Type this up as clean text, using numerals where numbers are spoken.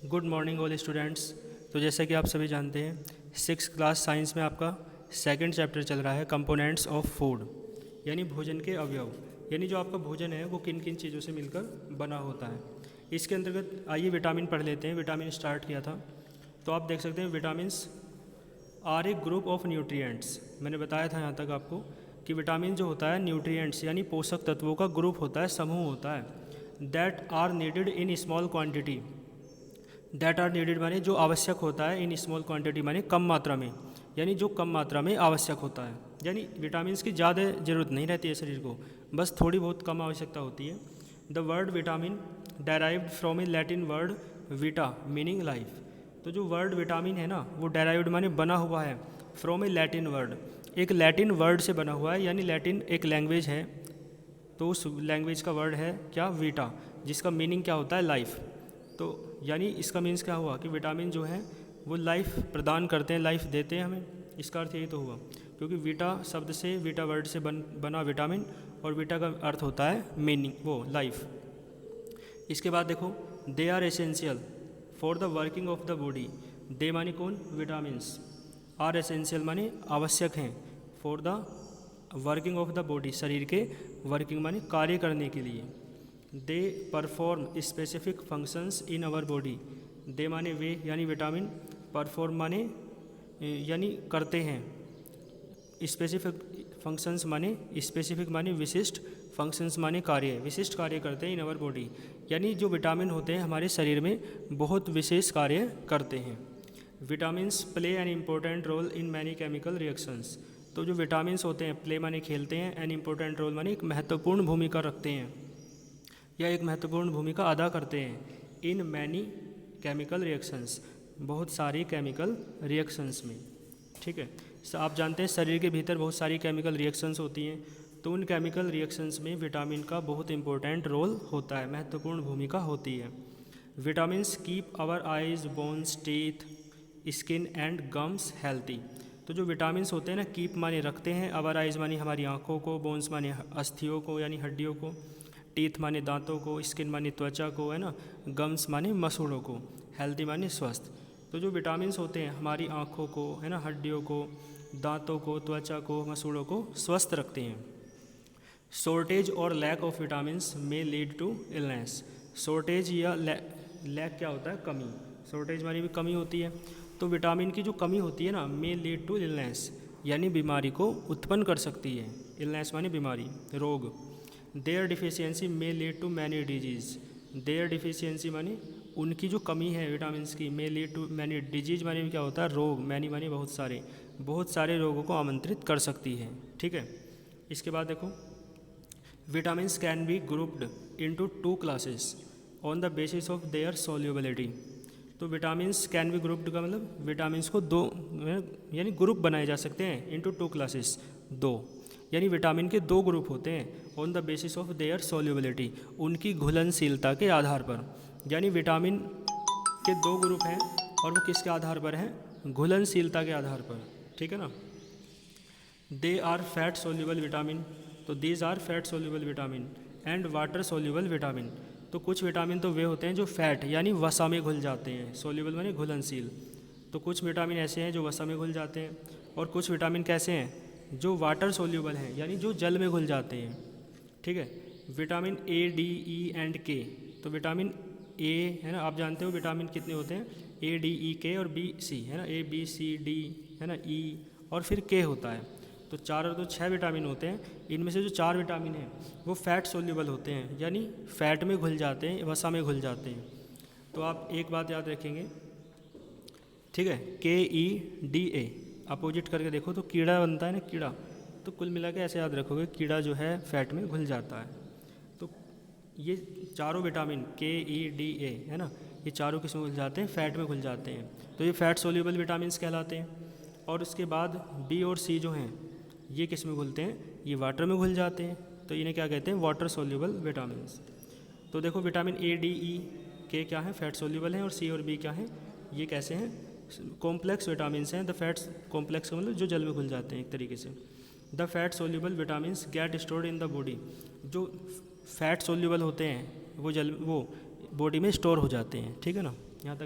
Good morning all students. तो जैसे कि आप सभी जानते हैं 6th क्लास साइंस में आपका सेकंड चैप्टर चल रहा है कंपोनेंट्स ऑफ फूड, यानी भोजन के अवयव, यानी जो आपका भोजन है वो किन किन चीज़ों से मिलकर बना होता है। इसके अंतर्गत आइए विटामिन पढ़ लेते हैं। विटामिन स्टार्ट किया था तो आप देख सकते हैं vitamins are a group of nutrients. मैंने बताया था यहाँ तक आपको कि विटामिन जो होता है न्यूट्रिएंट्स यानी पोषक तत्वों का ग्रुप होता है, समूह होता है। That are needed in small quantity. That are needed माने जो आवश्यक होता है, इन स्मॉल क्वांटिटी माने कम मात्रा में, यानी जो कम मात्रा में आवश्यक होता है। यानी विटामिन्स की ज़्यादा ज़रूरत नहीं रहती है शरीर को, बस थोड़ी बहुत कम आवश्यकता होती है। The word vitamin derived from A Latin word Vita meaning life. तो जो वर्ड विटामिन है ना वो डेराइव्ड माने बना हुआ है फ्रॉम ए लैटिन वर्ड, एक लैटिन वर्ड से बना हुआ है, यानी लैटिन एक लैंग्वेज है। तो उस लैंग्वेज का वर्ड है क्या, वीटा, जिसका मीनिंग क्या होता है, लाइफ। तो यानी इसका मीन्स क्या हुआ कि विटामिन जो है वो लाइफ प्रदान करते हैं, लाइफ देते हैं हमें। इसका अर्थ यही तो हुआ, क्योंकि वीटा शब्द से, वीटा वर्ड से बना विटामिन, और वीटा का अर्थ होता है मीनिंग, वो लाइफ। इसके बाद देखो they are essential for the working of the body. They माने कौन, विटामिन्स। आर एसेंशियल माने आवश्यक हैं, for the working of the body, शरीर के वर्किंग माने कार्य करने के लिए। They perform specific functions in our body. They माने वे यानी विटामिन, परफॉर्म माने यानी करते हैं, स्पेसिफिक फंक्शंस माने, स्पेसिफिक माने विशिष्ट, फंक्शंस माने कार्य, विशिष्ट कार्य करते हैं इन आवर बॉडी, यानी जो विटामिन होते हैं हमारे शरीर में बहुत विशेष कार्य करते हैं। Vitamins play an important role in many chemical reactions. तो जो विटामिन्स होते हैं, प्ले माने खेलते हैं, एन इम्पोर्टेंट रोल माने एक महत्वपूर्ण भूमिका रखते हैं या एक महत्वपूर्ण भूमिका अदा करते हैं इन मैनी केमिकल रिएक्शंस, बहुत सारी केमिकल रिएक्शंस में। ठीक है, आप जानते हैं शरीर के भीतर बहुत सारी केमिकल रिएक्शंस होती हैं, तो उन केमिकल रिएक्शंस में विटामिन का बहुत इंपॉर्टेंट रोल होता है, महत्वपूर्ण भूमिका होती है। Vitamins keep our eyes, bones, teeth, skin and gums healthy. तो जो विटामिन्स होते हैं ना, कीप माने रखते हैं, आवर आइज माने हमारी आँखों को, बोन्स माने अस्थियों को यानी हड्डियों को, टीथ माने दांतों को, स्किन माने त्वचा को, है ना, गम्स माने मसूड़ों को, हेल्दी माने स्वस्थ। तो जो विटामिन्स होते हैं हमारी आँखों को, है ना, हड्डियों को, दांतों को, त्वचा को, मसूड़ों को स्वस्थ रखते हैं। शॉर्टेज और लैक ऑफ विटामिन्स में लीड टू इलनेस। शॉर्टेज या लैक क्या होता है, कमी। शॉर्टेज मानी भी कमी होती है, तो विटामिन की जो कमी होती है ना, में लीड टू इलनेस, यानी बीमारी को उत्पन्न कर सकती है। इलनेस मानी बीमारी, रोग। Their deficiency may lead to many diseases. Their deficiency मानी उनकी जो कमी है विटामिन्स की, में लीड टू मैनी डिजीज मानी भी क्या होता है, रोग। मैनी मानी बहुत सारे रोगों को आमंत्रित कर सकती है। ठीक है, इसके बाद देखो vitamins can be grouped into 2 classes on the basis of their solubility. तो विटामिन्स कैन बी ग्रुप्ड का मतलब विटामिन्स को दो यानी ग्रुप बनाए जा सकते हैं, इनटू 2 क्लासेस, 2, यानी विटामिन के 2 ग्रुप होते हैं on the basis of their solubility, उनकी घुलनशीलता के आधार पर। यानी विटामिन के 2 ग्रुप हैं और वो किसके आधार पर हैं, घुलनशीलता के आधार पर। ठीक है ना। They are fat soluble vitamin. तो these are fat soluble vitamin and water soluble vitamin. तो कुछ विटामिन तो वे होते हैं जो फैट यानी वसा में घुल जाते हैं, सोल्यूबल माने घुलनशील। तो कुछ विटामिन ऐसे हैं जो वसा में घुल जाते हैं, और कुछ विटामिन कैसे हैं जो वाटर सोल्यूबल हैं, यानी जो जल में घुल जाते हैं। ठीक है, vitamin A, D, E and के। तो विटामिन ए है ना, आप जानते हो विटामिन कितने होते हैं, ए, डी, ई, के और बी, सी, है ना, ए, बी, सी, डी, है ना, ई और फिर के होता है। तो 4 और 2 6 विटामिन होते हैं। इनमें से जो 4 विटामिन हैं वो फैट सोल्यूबल होते हैं, यानी फैट में घुल जाते हैं, वसा में घुल जाते हैं। तो आप एक बात याद रखेंगे, ठीक है, के, ई, डी, ए अपोजिट करके देखो तो कीड़ा बनता है ना, कीड़ा। तो कुल मिला के ऐसे याद रखोगे, कीड़ा जो है फैट में घुल जाता है। तो ये चारों विटामिन के, ई, डी, ए, है ना, ये चारों किस में घुल जाते हैं, फैट में घुल जाते हैं। तो ये फैट सोल्यूबल विटामिन कहलाते हैं। और उसके बाद बी और सी जो हैं ये किस में घुलते हैं, ये वाटर में घुल जाते हैं। तो इन्हें क्या कहते हैं, वाटर सोल्यूबल विटामिन। तो देखो विटामिन ए, डी, ई, के क्या है, फैट सोल्यूबल हैं, और सी और बी क्या हैं, ये कैसे हैं, कॉम्प्लेक्स विटामिन हैं। द फैट्स कॉम्प्लेक्स मतलब जो जल में घुल जाते हैं एक तरीके से। The fat soluble vitamins get stored in the body. जो फैट सोल्यूबल होते हैं वो बॉडी में स्टोर हो जाते हैं। ठीक है ना, यहाँ तक